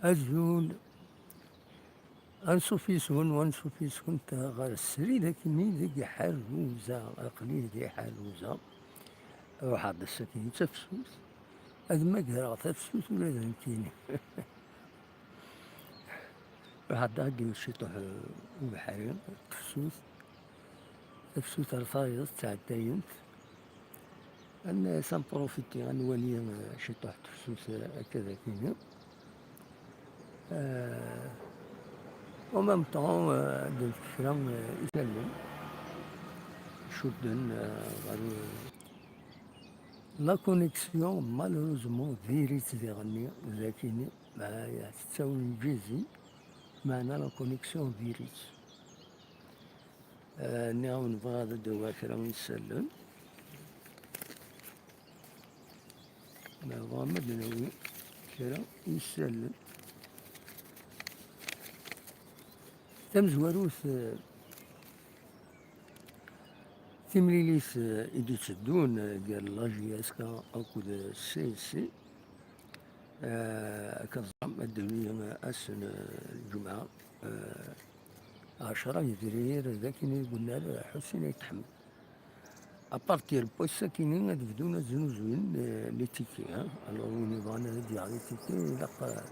أزول أنسوفيسون وأنسوفيسون تا غير السري ذاكني ذيك حالوزة أقلي ذي حالوزة أروح عند السكين تفسوس هاد ما قرا تفسوس ولا ذنكيني راح عند الشيطوح وبحري تفسوس تفسوس رفايض تعداينت أنا سنبروفيتي غنولي شيطوح تفسوس هكذا كينا ومام طون درت كفرا يسلم شدن غير لا كونيكسيون مالوروزمون ديريت ديغني ذاكيني معايا تساوي الجيزي معنا لا كونيكسيون ديريت ني نبغى ندير كرا نسلم نبغى مدنوي كرا يسلم تمزواروث تمليليس إدي تشدون ديال لاجي اسكا أكود السي سي كنظام الدولية أسن الجمعة 10 فبراير ذاك اللي قلنا له حسين يتحمل أبارتير بويسا كاينين غادي بدونا زنوزوين لي تيكي ألوغ وين يبغانا يدير لي تيكي يلقى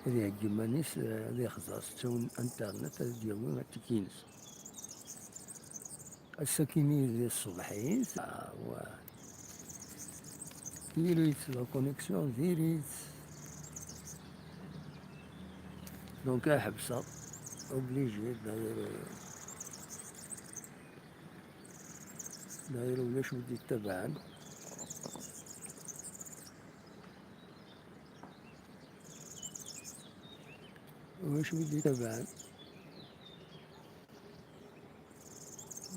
هادي هكيمانيس هادي خزاس تساون انترنت هادي ديالو تيكينس الساكيني ديال الصباحيت و ديريت لا كونيكسيون ديريت دونك حبسة اوبليجي داير ولاش ودي تبعا واش ودي تبعا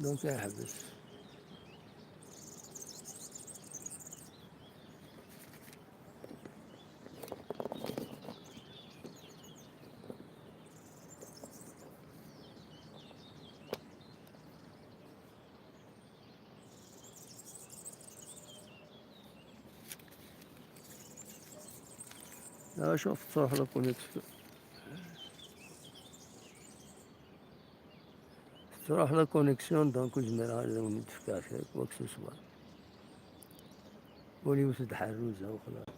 دونك احبس شوف تروح لا كونيكسيون تروح لا كونيكسيون دونك وزمر هذا ونتفكاش وكسوسوا ولي وسد حروزة وخلاص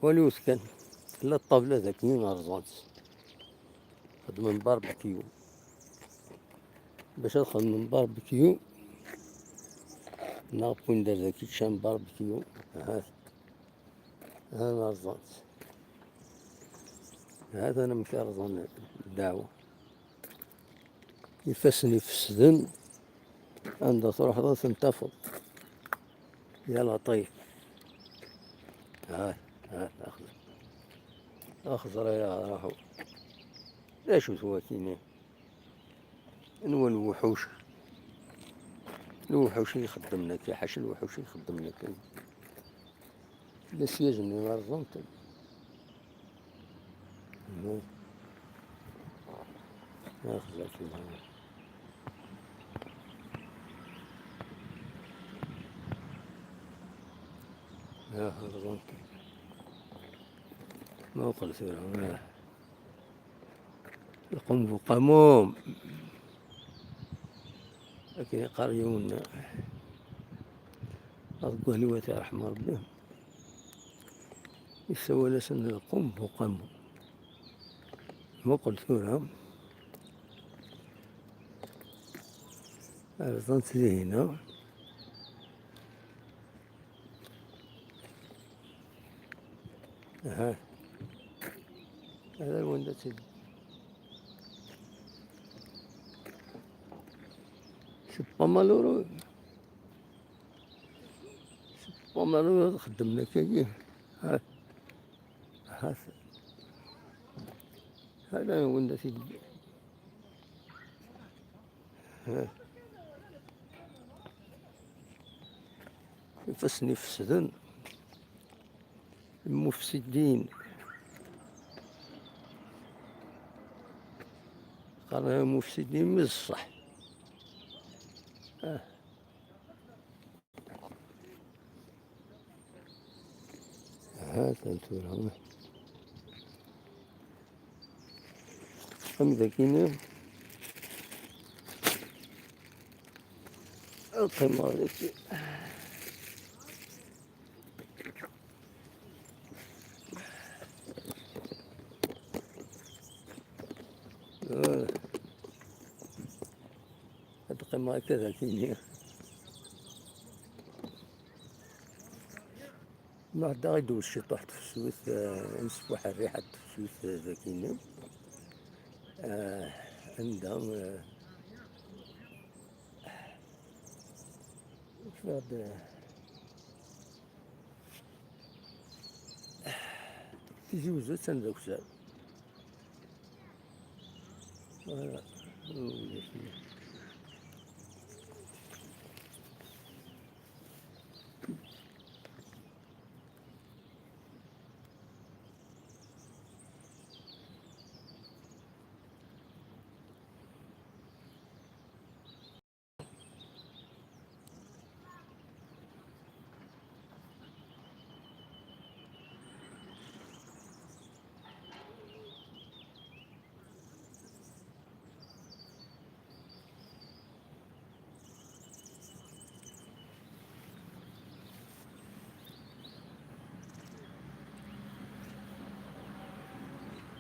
ولي وسكن لا الطابلة ذاك مين رزانت خدم باربيكيو باش نخدم باربيكيو ناقو ندير ذاك شان باربيكيو هات أنا رزانت هذا أنا مشي رزان الدعوة يفسني فسدن عندها تروح ذا تنتفض يا لطيف هات أخضر يا راحو ليش سواتيني نوا الوحوش يخدم لك يا حاش الوحوش يخدم لك بس يجني ما رزمت ما خزرت يا هرغون ما قلت لهم القنب قموم لكن قريون أرقوني وترحم ربي يسوى لسن القنب وقموم ما قلت لهم أرضان هنا هذا الوندة سبا مالورو خدمنا كي هذا وندة يفسني فسدن المفسدين قالوا مفسدين من الصح هذا انتو هم ذاكين القمار ذاكي هذا القمار كذا كيني ما دا يدوز شي طحت في السويس نسبح الريحة في السويس ذاكيني عندهم تجوزو تندوك سال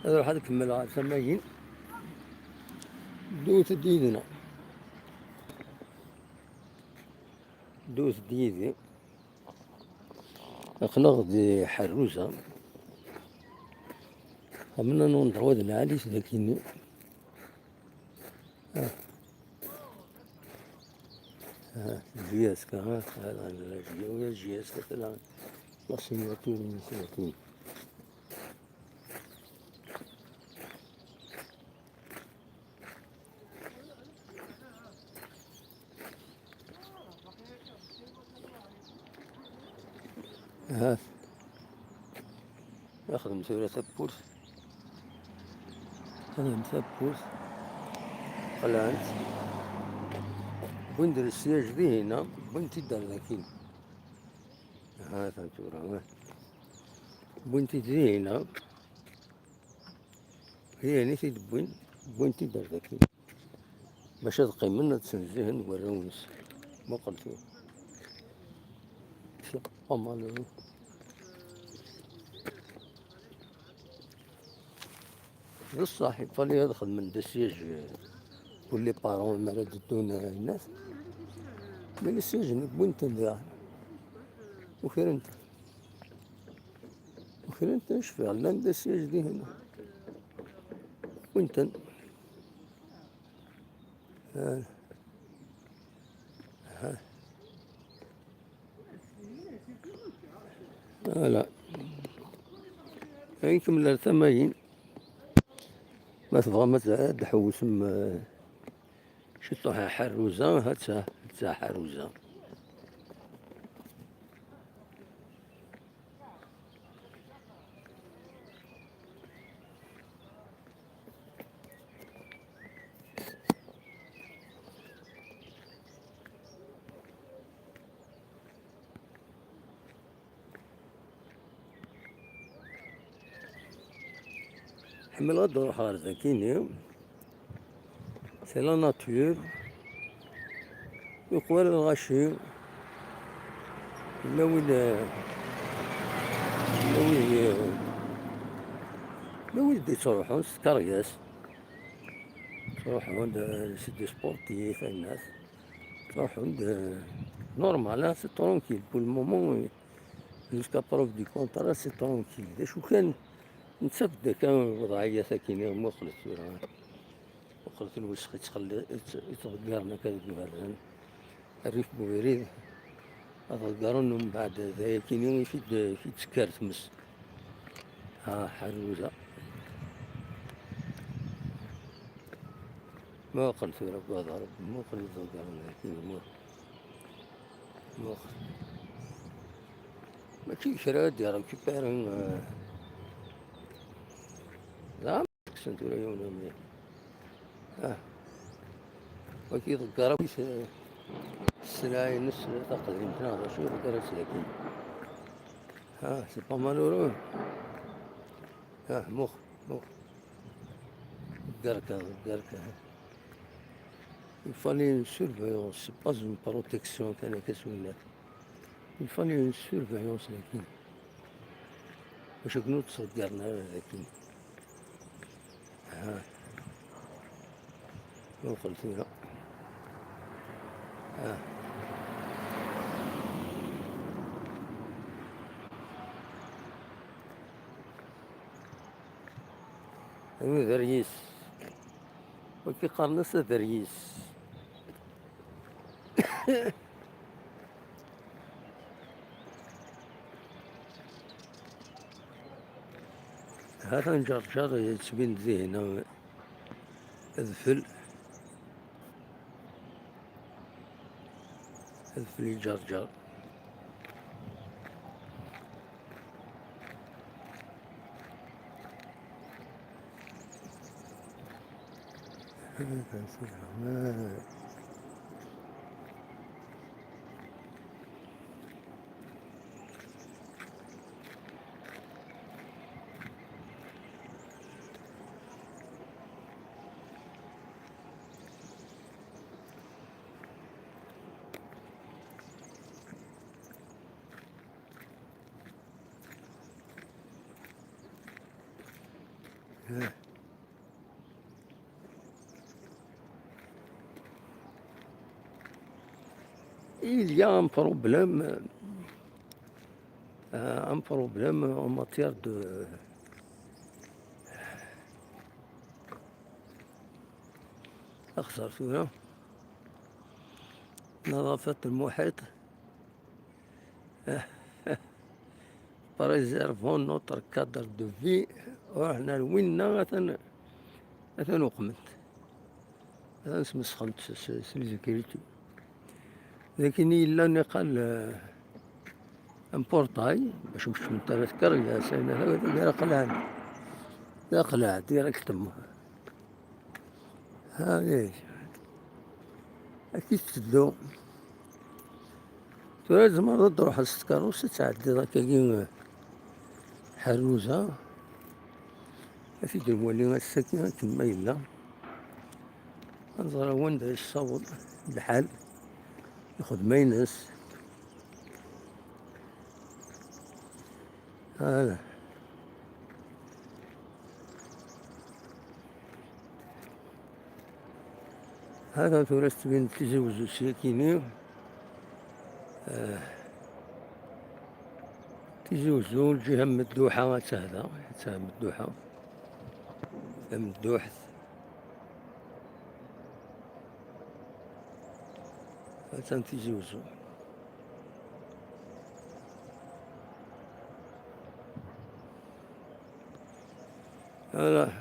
هذا واحد كمل عاد سماجين دوت ديدنا دوت ديدي أخلق دي حروسة قمنا نضرود العاليس لكن جياس كهات هذا ويا جياس كتلا لصيناتين من سنتين ياخذ مسؤولية ثبوت أنا مثبوت قلعت بندر السياج ذي هنا بنتي دار ذاكين هذا تورا بنتي ذي هنا هي نسيت بنتي دار ذاكين باش تقي منا تسنزهن والرونس ما قلت شو قمالو بصح يفضل يدخل من دسيج كل بارون ما ردتون الناس من السجن وانت ذا وخير انت ايش فعل لان دسيج دي هنا وانت لا هيكم الثمانين ما تبغى ما تحوس شطوها حروزة هاتسا حروزة من غد نروح غير زكيني، سي لا ناتور، يقوى الغاشي، لا وين لا وين لا وين تروحون سكرياس، تروحون سيدي سبورتيف الناس، تروحون نورمال سي ترونكيل بور المومون جوسكا بروف دي كونترا سي ترونكيل. شو كان نتسبدا كان الوضعية ساكنة مخلص وخلت الوسخ يتغيرنا كذا الريف بويريد أتغيرون من بعد ذا كيني في تسكار تمس حروزة ما قلت لك هذا رب ما قلت تغيرون لكن ما ما كي شراد يا رب كي بارن زعما كسنتو لا يوم مي وكي تغيروا السلاي نص تقريبا هذا شو تغيرت لكن سي با مالورو مخ الدركة il fallait une surveillance, c'est pas une protection كان كسولات. il fallait une surveillance لكن باش كنو تصدرنا لكن ما قلت لا هو ذريس وكي قرنص ذريس هذا نجرجر يتبين ذهنا اذفل يجرجر Il y a un problème en matière de أخسر نظافة المحيط بريزيرفون نوتر كادر دو في وحنا لوينا مثلا وقمت مثلا نسمسخنت سيكوريتي لكن إلا نقال ان بورتاي باش نمشي من تذكر يا سنة هذا قلع ديريكت تما هاذي أكيد تدو لازم تروح للسكروس تعدي ذاك كي حروزة أفيد المولي الساكنة تما يلا نظرا وين دا يصوب بحال ياخد ماينس هذا ثلاث بين تزوج ساكنين تزوجوا الجهة مدوحة تهذا مدوحة مدوحت تزوجوا هذا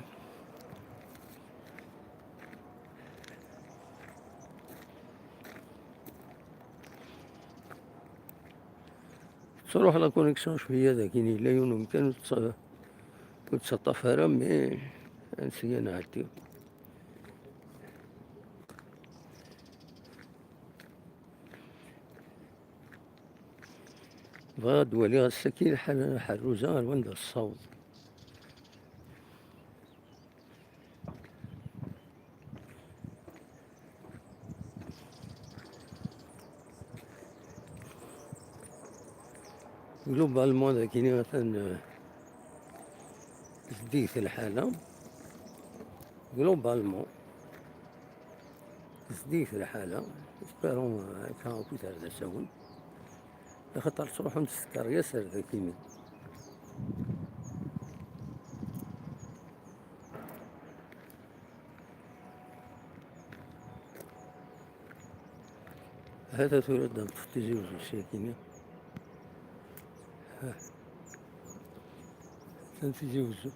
تروح لا كونيكسيون شوية لكن لا يمكن تسطف هرم مي نسيا نعديو غاد ولي السكين حروزة وين الصوت جلوبالمون إذا كاين مثلا زديت الحالة، جلوبالمون زديت الحالة، جيسبيغون هاكا كي تاع ساون، خاطر تروحو نتسكر ياسر ذاك هذا تولد تجوز الساكنة، تجوزو.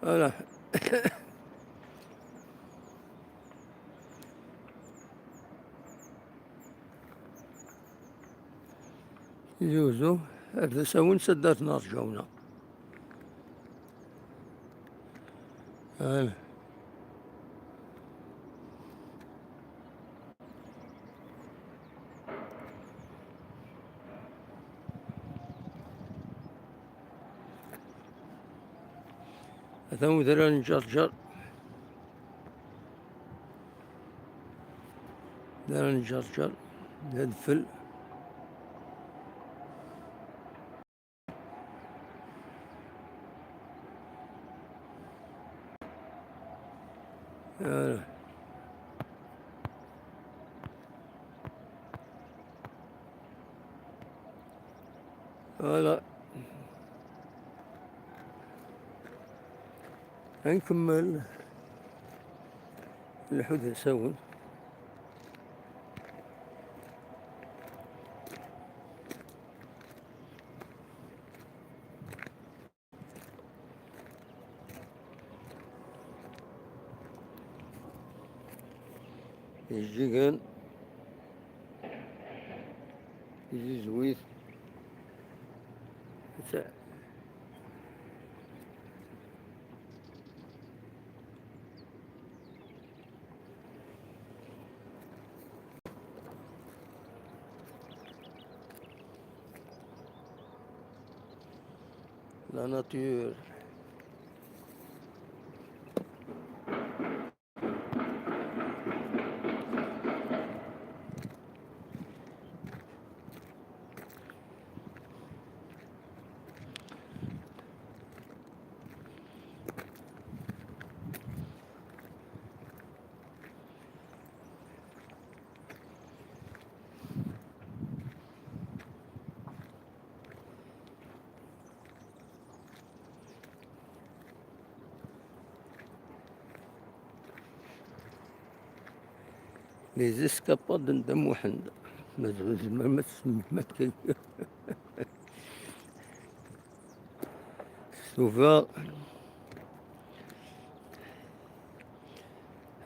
فوالا يجوزو، هكذا ساون سداتنا رجعونا. فوالا هذا هو دراري نجرجر، دراري نجرجر ندفل. فوالا فوالا نكمل الحدث ساون. يجي يجي زويت لا ناتور. لي زيسكاباد ندم وحند ما تكلم سوفا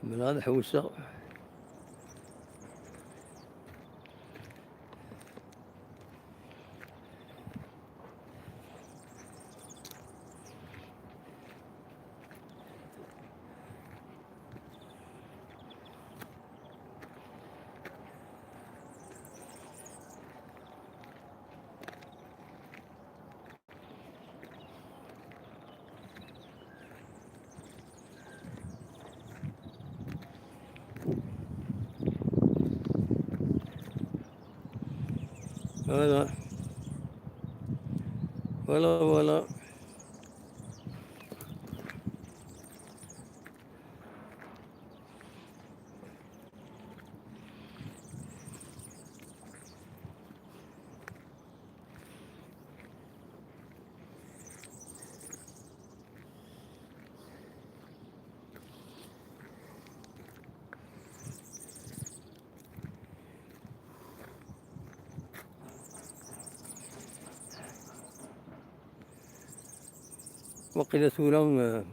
من هذا حوسة. فوالا فوالا وقيلا ثورة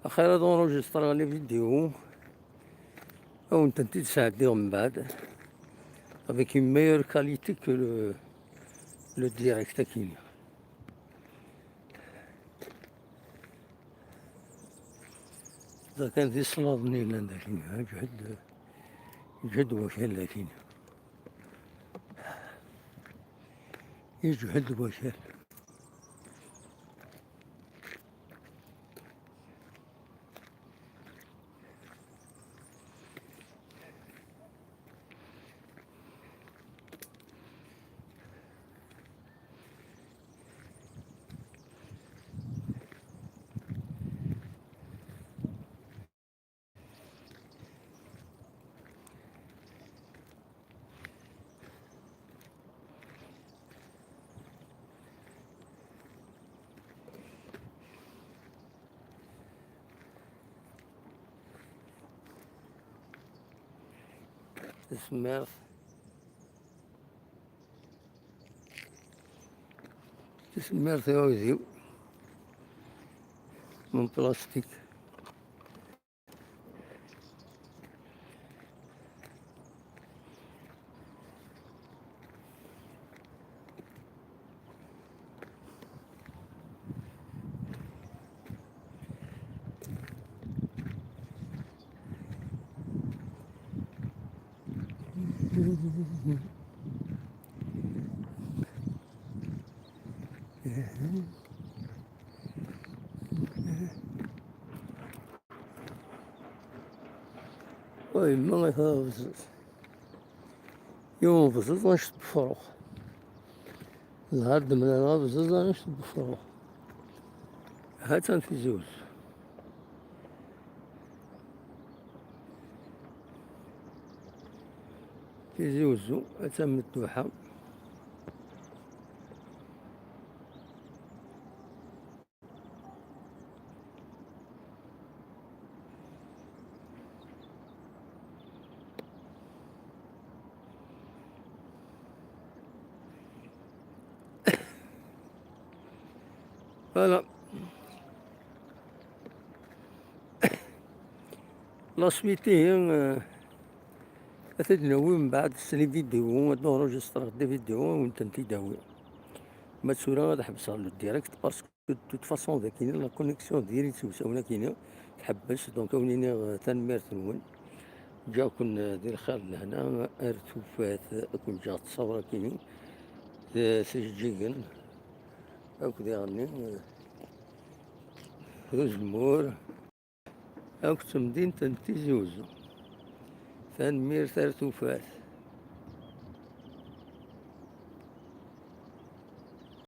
أخيرا دونجسترا لي فيديو أو نتا تساعدني من بعد avec une meilleure qualité que le direct كاين. إذا كان ذي صلادني لنا جد وكان لكن يجهد الوشال. تسميرت تسميرت يا وزيو من بلاستيك. وي ما غيتهبز يوم بزز غنشد بفروخ، نهار دمنا بزز غنشد بفروخ. ها تنتيزي وز تيزي وزو أتم الدوحة. فوالا لا سويتي هي أتدناوي من بعد السني فيديو نونجستر دي فيديو ونت نتيداوي ما تسولا غادا حبسها لو ديريكت باسكو توت فاسون ذا كاين لا كونيكسيون ديالي توساونا كاينه تحبس. دونك ونيني تنميرت نون جا كون دير خير لهنا ارتو فات كون جات تصورة كاينين سجيجن هاك ديالني زمور هاك تمدين تنتيزي وزو تنمير ارتو فات.